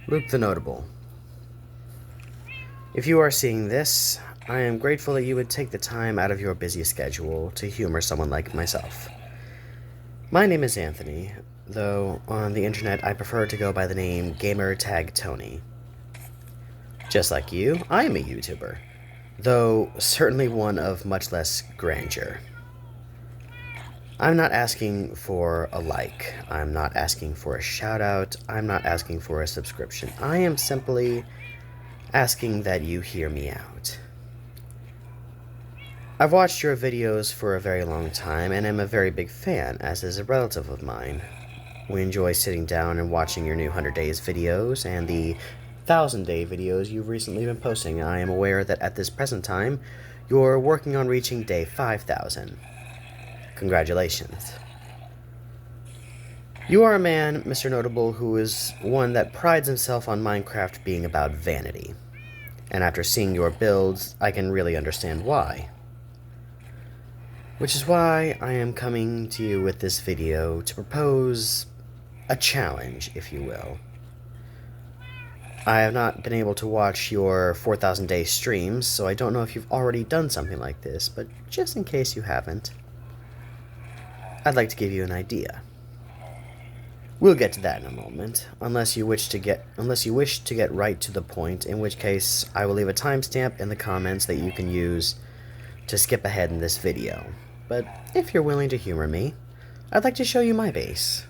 Luke the Notable. If you are seeing this, I am grateful that you would take the time out of your busy schedule to humor someone like myself. My name is Anthony, though on the internet I prefer to go by the name Gamertag Tony. Just like you, I am a YouTuber, though certainly one of much less grandeur. I'm not asking for a like, I'm not asking for a shout out, I'm not asking for a subscription. I am simply asking that you hear me out. I've watched your videos for a very long time and am a very big fan, as is a relative of mine. We enjoy sitting down and watching your new 100 Days videos and the 1,000 Day videos you've recently been posting. I am aware that at this present time, you're working on reaching day 5,000. Congratulations. You are a man, Mr. Notable, who is one that prides himself on Minecraft being about vanity. And after seeing your builds, I can really understand why. Which is why I am coming to you with this video to propose a challenge, if you will. I have not been able to watch your 4,000 Day streams, so I don't know if you've already done something like this, but just in case you haven't, I'd like to give you an idea. We'll get to that in a moment, unless you wish to get right to the point, in which case I will leave a timestamp in the comments that you can use to skip ahead in this video. But if you're willing to humor me, I'd like to show you my base.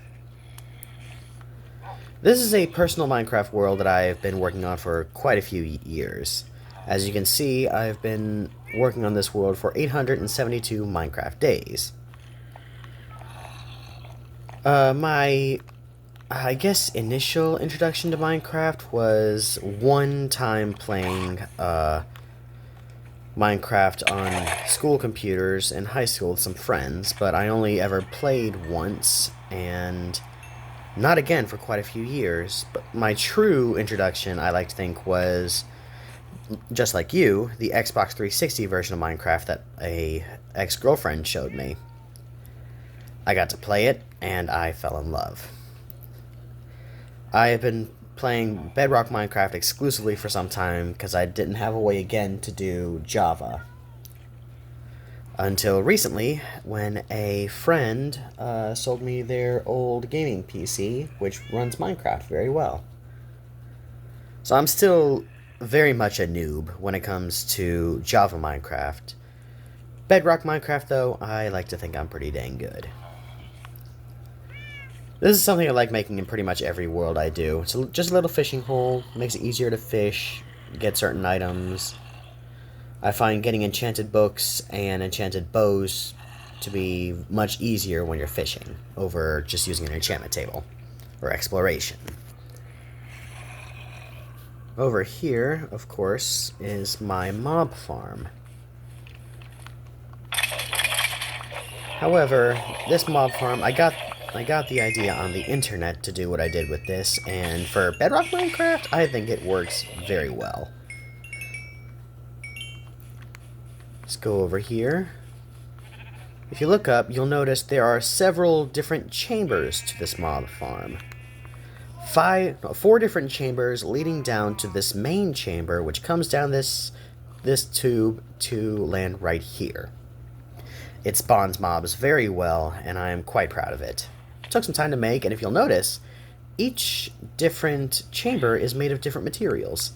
This is a personal Minecraft world that I've been working on for quite a few years. As you can see, I've been working on this world for 872 Minecraft days. I guess initial introduction to Minecraft was one time playing Minecraft on school computers in high school with some friends, but I only ever played once, and not again for quite a few years. But my true introduction, I like to think, was, just like you, the Xbox 360 version of Minecraft that a ex-girlfriend showed me. I got to play it, and I fell in love. I have been playing Bedrock Minecraft exclusively for some time because I didn't have a way again to do Java. Until recently, when a friend sold me their old gaming PC, which runs Minecraft very well. So I'm still very much a noob when it comes to Java Minecraft. Bedrock Minecraft, though, I like to think I'm pretty dang good. This is something I like making in pretty much every world I do. It's just a little fishing hole, makes it easier to fish, get certain items. I find getting enchanted books and enchanted bows to be much easier when you're fishing, over just using an enchantment table, or exploration. Over here, of course, is my mob farm. However, this mob farm, I got the idea on the internet to do what I did with this, and for Bedrock Minecraft, I think it works very well. Let's go over here. If you look up, you'll notice there are several different chambers to this mob farm. 4 different chambers leading down to this main chamber, which comes down this tube to land right here. It spawns mobs very well, and I am quite proud of it. It took some time to make, and if you'll notice, each different chamber is made of different materials.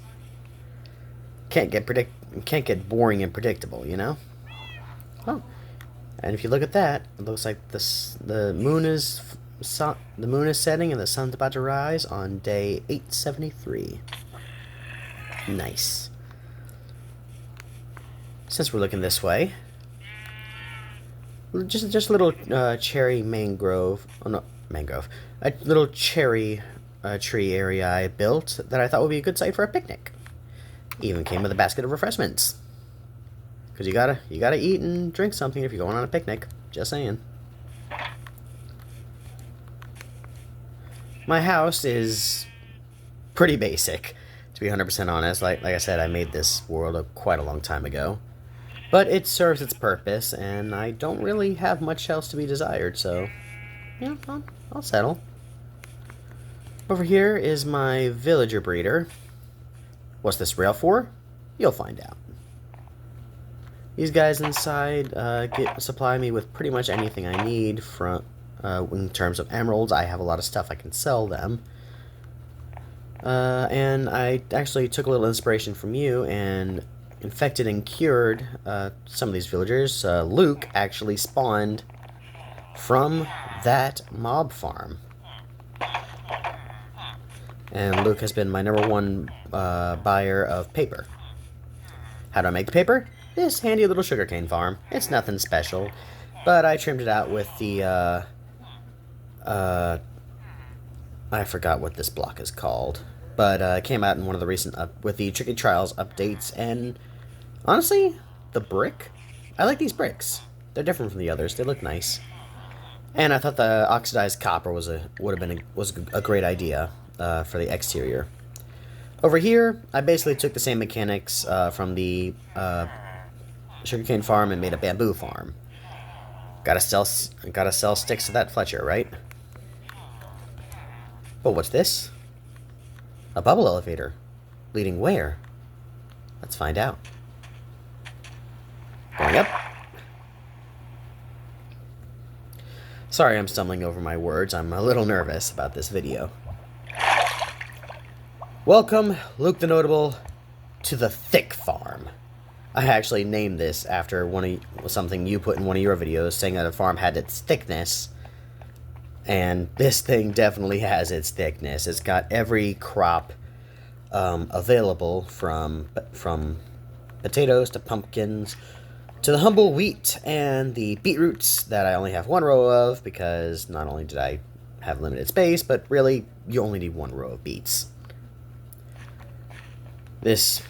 Can't get boring and predictable, you know? Oh, and if you look at that, it looks like the moon is setting and the sun's about to rise on day 873. Nice. Since we're looking this way, just a little cherry mangrove. Oh no, mangrove. A little cherry tree area I built that I thought would be a good site for a picnic. Even came with a basket of refreshments. Because you gotta eat and drink something if you're going on a picnic. Just saying. My house is pretty basic, to be 100% honest. Like I said, I made this world quite a long time ago. But it serves its purpose, and I don't really have much else to be desired, so yeah, I'll settle. Over here is my villager breeder. What's this rail for? You'll find out. These guys inside supply me with pretty much anything I need from in terms of emeralds. I have a lot of stuff I can sell them. And I actually took a little inspiration from you and infected and cured some of these villagers. Luke actually spawned from that mob farm. And Luke has been my #1 buyer of paper. How do I make the paper? This handy little sugarcane farm. It's nothing special, but I trimmed it out with the, I forgot what this block is called, but it came out in one of the recent, with the Tricky Trials updates, and honestly, the brick, I like these bricks. They're different from the others. They look nice. And I thought the oxidized copper was a great idea for the exterior. Over here, I basically took the same mechanics from the sugarcane farm and made a bamboo farm. Gotta sell sticks to that Fletcher, right? Oh, what's this? A bubble elevator. Leading where? Let's find out. Going up. Sorry I'm stumbling over my words. I'm a little nervous about this video. Welcome, Luke the Notable, to the Thick Farm. I actually named this after something you put in one of your videos, saying that a farm had its thickness. And this thing definitely has its thickness. It's got every crop available from potatoes to pumpkins to the humble wheat and the beetroots that I only have 1 row of because not only did I have limited space, but really you only need 1 row of beets. This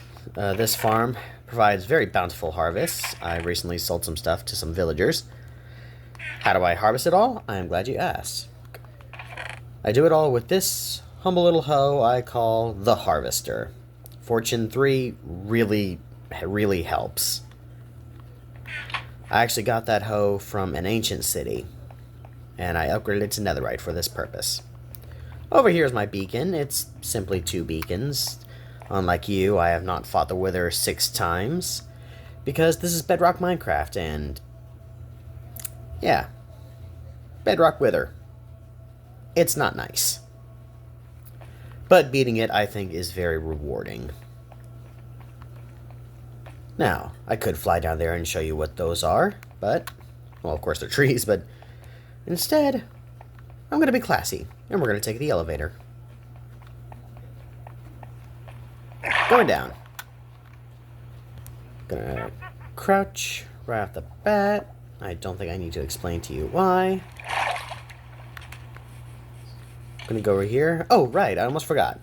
farm provides very bountiful harvests. I recently sold some stuff to some villagers. How do I harvest it all? I am glad you asked. I do it all with this humble little hoe I call the Harvester. Fortune 3 really helps. I actually got that hoe from an ancient city, and I upgraded it to netherite for this purpose. Over here is my beacon. It's simply 2 beacons. Unlike you, I have not fought the Wither 6 times, because this is Bedrock Minecraft, and yeah, Bedrock Wither. It's not nice. But beating it, I think, is very rewarding. Now, I could fly down there and show you what those are, but, well, of course they're trees, but instead, I'm going to be classy, and we're going to take the elevator. Going down. Gonna crouch right off the bat. I don't think I need to explain to you why. Gonna go over here. Oh, right, I almost forgot.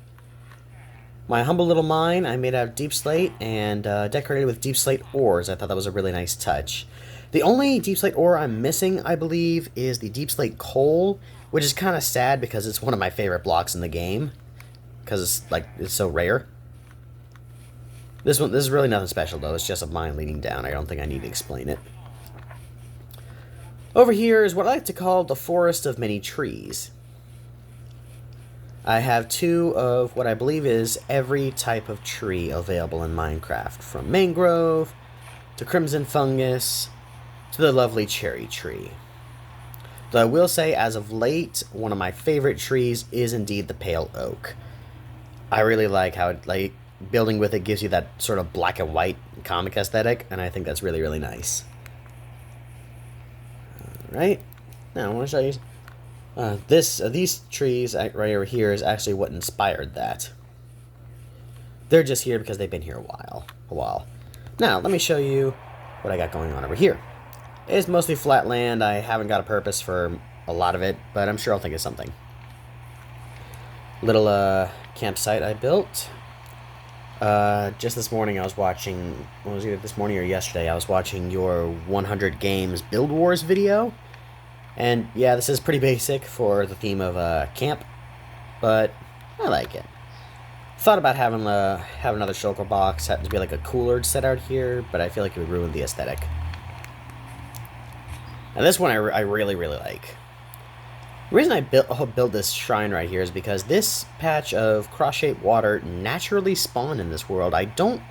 My humble little mine I made out of deep slate and decorated with deep slate ores. I thought that was a really nice touch. The only deep slate ore I'm missing, I believe, is the deep slate coal, which is kind of sad because it's one of my favorite blocks in the game. Because it's so rare. This is really nothing special, though. It's just a mine leading down. I don't think I need to explain it. Over here is what I like to call the forest of many trees. I have 2 of what I believe is every type of tree available in Minecraft, from mangrove to crimson fungus to the lovely cherry tree. Though I will say, as of late, one of my favorite trees is indeed the pale oak. I really like how building with it gives you that sort of black and white comic aesthetic, and I think that's really, really nice. Alright, now I want to show you these trees right over here is actually what inspired that. They're just here because they've been here a while. Now, let me show you what I got going on over here. It's mostly flat land. I haven't got a purpose for a lot of it, but I'm sure I'll think of something. Little campsite I built. Just this morning I was watching, what was it, this morning or yesterday, I was watching your 100 Games Build Wars video. And yeah, this is pretty basic for the theme of camp, but I like it. Thought about having another shulker box, had to be like a cooler set out here, but I feel like it would ruin the aesthetic. And this one I really, really like. The reason I built this shrine right here is because this patch of cross-shaped water naturally spawned in this world. I don't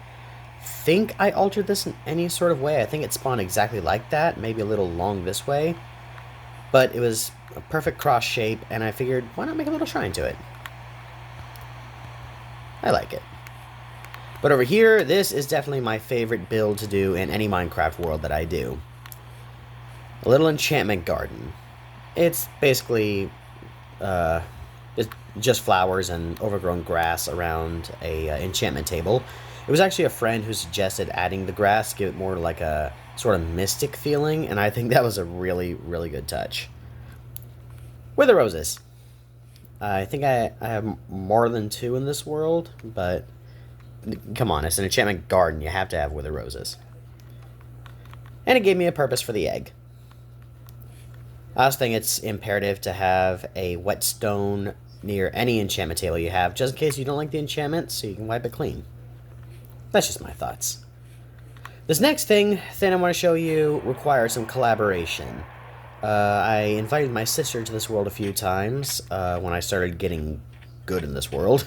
think I altered this in any sort of way. I think it spawned exactly like that, maybe a little long this way. But it was a perfect cross shape, and I figured, why not make a little shrine to it? I like it. But over here, this is definitely my favorite build to do in any Minecraft world that I do. A little enchantment garden. It's basically just flowers and overgrown grass around a enchantment table. It was actually a friend who suggested adding the grass to give it more like a sort of mystic feeling, and I think that was a really, really good touch. With the roses. I think I have more than 2 in this world, but come on, it's an enchantment garden. You have to have wither roses. And it gave me a purpose for the egg. I also think it's imperative to have a whetstone near any enchantment table you have, just in case you don't like the enchantment, so you can wipe it clean. That's just my thoughts. This next thing I want to show you requires some collaboration. I invited my sister to this world a few times when I started getting good in this world.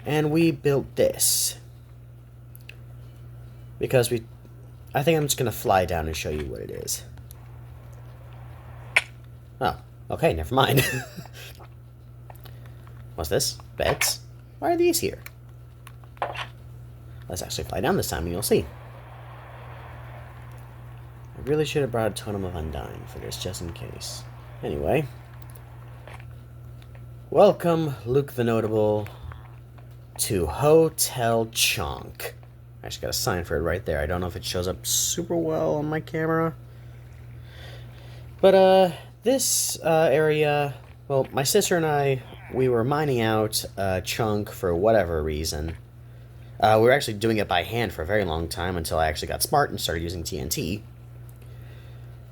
And we built this. Because I think I'm just going to fly down and show you what it is. Oh, okay, never mind. What's this? Beds? Why are these here? Let's actually fly down this time and you'll see. I really should have brought a Totem of Undying for this, just in case. Anyway. Welcome, Luke the Notable, to Hotel Chonk. I just got a sign for it right there. I don't know if it shows up super well on my camera. But, this area... Well, my sister and I, we were mining out a chunk for whatever reason. We were actually doing it by hand for a very long time until I actually got smart and started using TNT.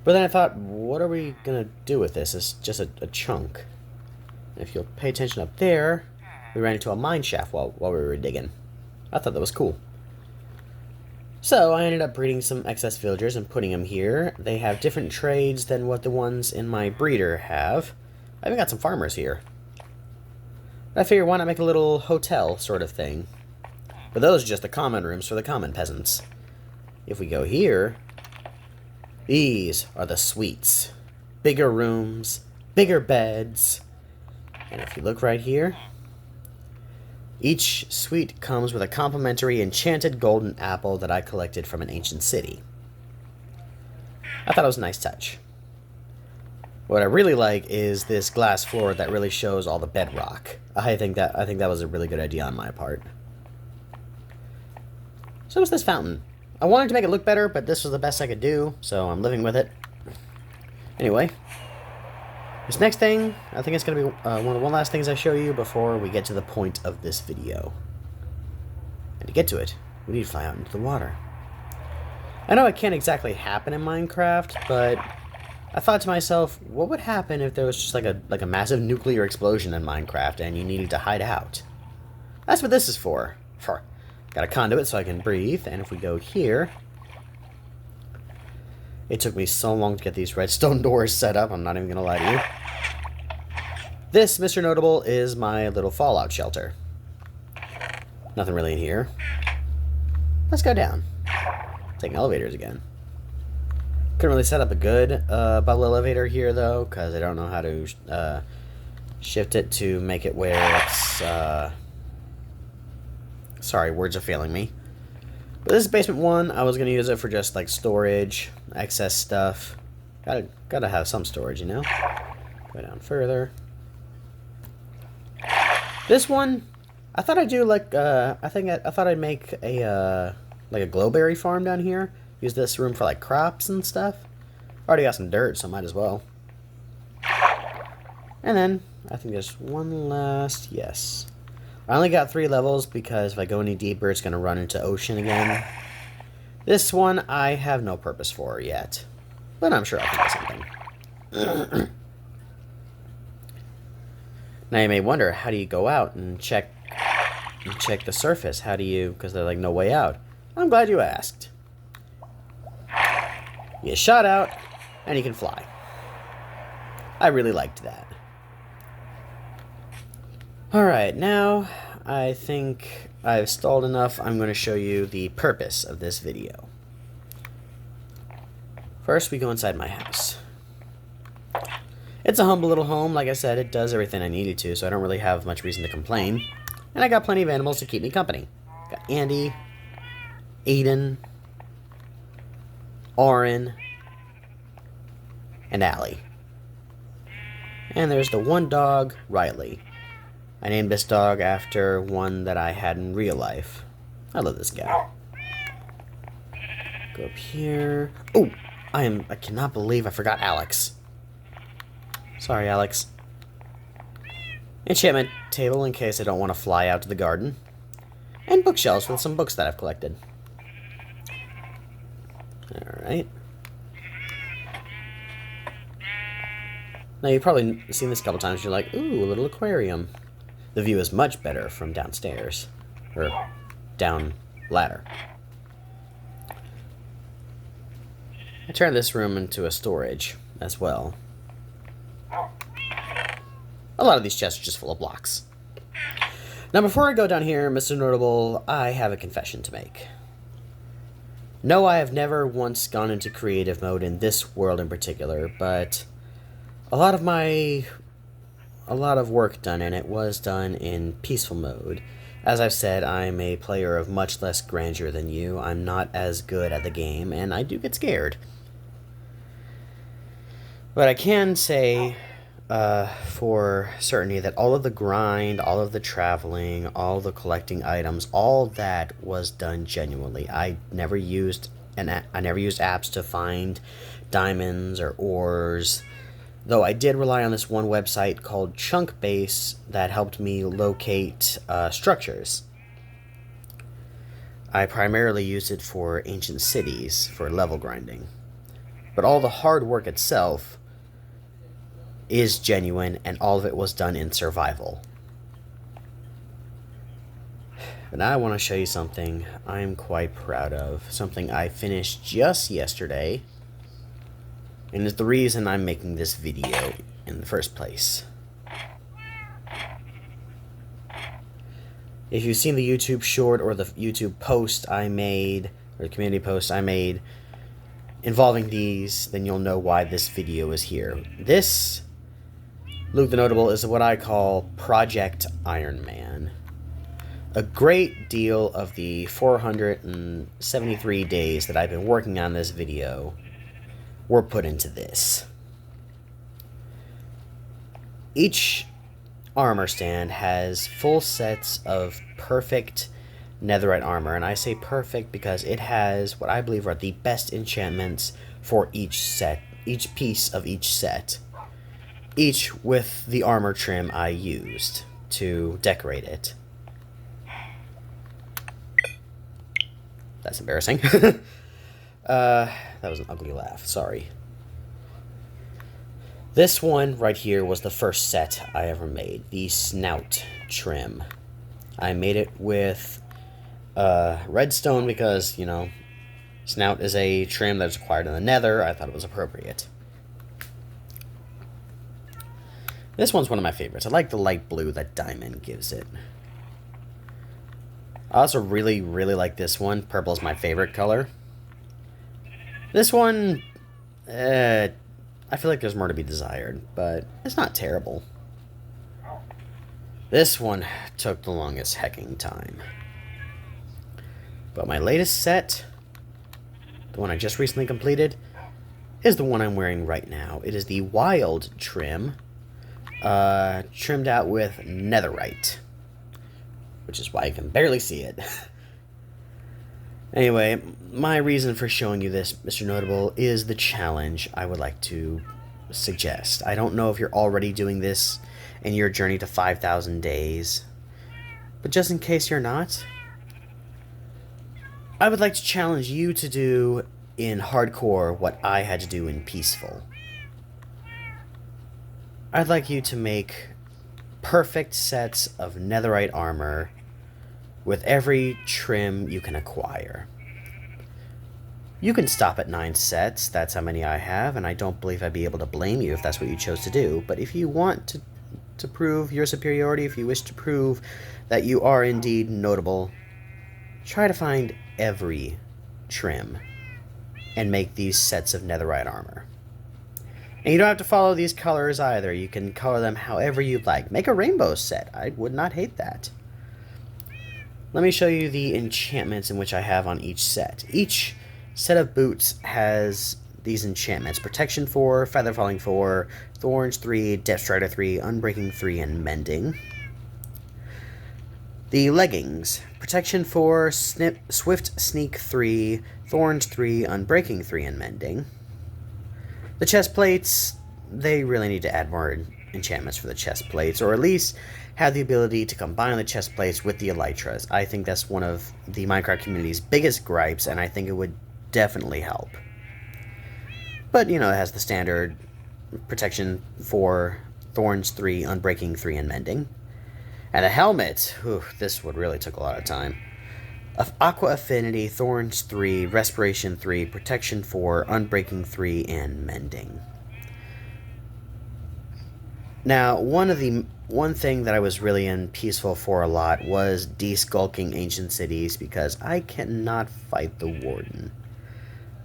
But then I thought, what are we going to do with this? It's just a chunk. If you'll pay attention up there, we ran into a mine shaft while we were digging. I thought that was cool. So I ended up breeding some excess villagers and putting them here. They have different trades than what the ones in my breeder have. I even got some farmers here. I figured, why not make a little hotel sort of thing? But those are just the common rooms for the common peasants. If we go here, these are the suites. Bigger rooms, bigger beds. And if you look right here, each suite comes with a complimentary enchanted golden apple that I collected from an ancient city. I thought it was a nice touch. What I really like is this glass floor that really shows all the bedrock. I think that was a really good idea on my part. So what's this fountain? I wanted to make it look better, but this was the best I could do, so I'm living with it. Anyway, this next thing, I think it's going to be one of the last things I show you before we get to the point of this video. And to get to it, we need to fly out into the water. I know it can't exactly happen in Minecraft, but I thought to myself, what would happen if there was just like a massive nuclear explosion in Minecraft and you needed to hide out? That's what this is for. Got a conduit so I can breathe, and if we go here... It took me so long to get these redstone doors set up, I'm not even going to lie to you. This, Mr. Notable, is my little fallout shelter. Nothing really in here. Let's go down. Taking elevators again. Couldn't really set up a good bubble elevator here, though, because I don't know how to shift it to make it where it's... Sorry, words are failing me. But this is basement 1. I was going to use it for just, like, storage, excess stuff. Gotta have some storage, you know? Go down further. This one, I thought I'd do, like, I thought I'd make a, like a glowberry farm down here. Use this room for, like, crops and stuff. Already got some dirt, so might as well. And then, I think there's one last, yes. I only got 3 levels because if I go any deeper, it's going to run into ocean again. This one, I have no purpose for yet. But I'm sure I'll think of something. Now you may wonder, how do you go out and check the surface? How do you, because there's like no way out. I'm glad you asked. You shot out, and you can fly. I really liked that. Alright, now I think I've stalled enough. I'm going to show you the purpose of this video. First, we go inside my house. It's a humble little home. Like I said, it does everything I needed to, so I don't really have much reason to complain. And I got plenty of animals to keep me company. Got Andy, Aiden, Oren, and Allie. And there's the one dog, Riley. I named this dog after one that I had in real life. I love this guy. Go up here. Oh, I cannot believe I forgot Alex. Sorry, Alex. Enchantment table in case I don't want to fly out to the garden. And bookshelves with some books that I've collected. Alright. Now, you've probably seen this a couple times. You're like, ooh, a little aquarium. The view is much better from downstairs. Or down ladder. I turned this room into a storage as well. A lot of these chests are just full of blocks. Now, before I go down here, Mr. Notable, I have a confession to make. No, I have never once gone into creative mode in this world in particular, but a lot of work done in it was done in peaceful mode. As I've said, I'm a player of much less grandeur than you. I'm not as good at the game, and I do get scared. But I can say for certainty that all of the grind, all of the traveling, all the collecting items, all that was done genuinely. I never used apps to find diamonds or ores, though I did rely on this one website called Chunkbase that helped me locate structures. I primarily used it for ancient cities for level grinding, but all the hard work itself is genuine, and all of it was done in survival. But now I want to show you something I'm quite proud of, something I finished just yesterday, and is the reason I'm making this video in the first place. If you've seen the YouTube short or the YouTube post I made, or the community post I made involving these, then you'll know why this video is here. This, Luke the Notable, is what I call Project Iron Man. A great deal of the 473 days that I've been working on this video were put into this. Each armor stand has full sets of perfect netherite armor, and I say perfect because it has what I believe are the best enchantments for each set, each piece of each set, each with the armor trim I used to decorate it. That's embarrassing. That was an ugly laugh, sorry. This one right here was the first set I ever made, the snout trim. I made it with redstone because, you know, snout is a trim that's acquired in the nether. I thought it was appropriate. This one's one of my favorites. I like the light blue that diamond gives it. I also really, really like this one. Purple is my favorite color. This one, I feel like there's more to be desired, but it's not terrible. This one took the longest hecking time. But my latest set, the one I just recently completed, is the one I'm wearing right now. It is the Wild trim, trimmed out with netherite, which is why you can barely see it. Anyway, my reason for showing you this, Mr. Notable, is the challenge I would like to suggest. I don't know if you're already doing this in your journey to 5,000 days, but just in case you're not, I would like to challenge you to do in hardcore what I had to do in peaceful. I'd like you to make perfect sets of netherite armor with every trim you can acquire. You can stop at 9 sets, that's how many I have, and I don't believe I'd be able to blame you if that's what you chose to do, but if you want to to prove your superiority, if you wish to prove that you are indeed notable, try to find every trim and make these sets of netherite armor. And you don't have to follow these colors either. You can color them however you'd like. Make a rainbow set. I would not hate that. Let me show you the enchantments in which I have on each set. Each set of boots has these enchantments. Protection 4, Feather Falling 4, Thorns 3, Depth Strider 3, Unbreaking 3, and Mending. The leggings. Protection 4, Swift Sneak 3, Thorns 3, Unbreaking 3, and Mending. The chest plates, they really need to add more enchantments for the chest plates, or at least have the ability to combine the chest plates with the elytras. I think that's one of the Minecraft community's biggest gripes, and I think it would definitely help. But, you know, it has the standard protection 4, Thorns 3, Unbreaking 3, and Mending. And a helmet, whew, this would really took a lot of time. Aqua Affinity, Thorns 3, Respiration 3, Protection 4, Unbreaking 3, and Mending. Now, one thing that I was really in Peaceful for a lot was deskulking ancient cities, because I cannot fight the Warden.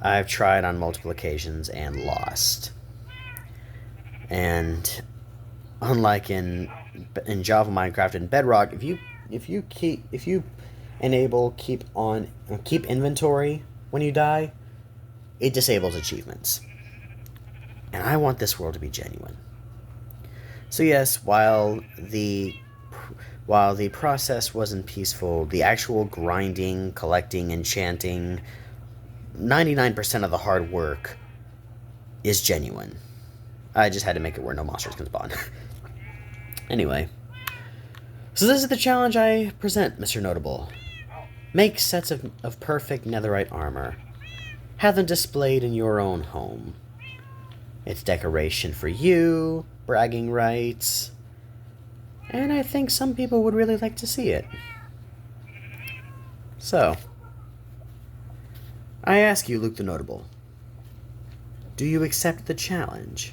I've tried on multiple occasions and lost. And unlike in Java, Minecraft, and Bedrock, if you enable keep inventory when you die, it disables achievements. And I want this world to be genuine. So yes, while the process wasn't peaceful, the actual grinding, collecting, enchanting, 99% of the hard work is genuine. I just had to make it where no monsters can spawn. Anyway, so this is the challenge I present, Mr. Notable. Make sets of perfect netherite armor. Have them displayed in your own home. It's decoration for you, bragging rights, and I think some people would really like to see it. So, I ask you, Luke the Notable, do you accept the challenge?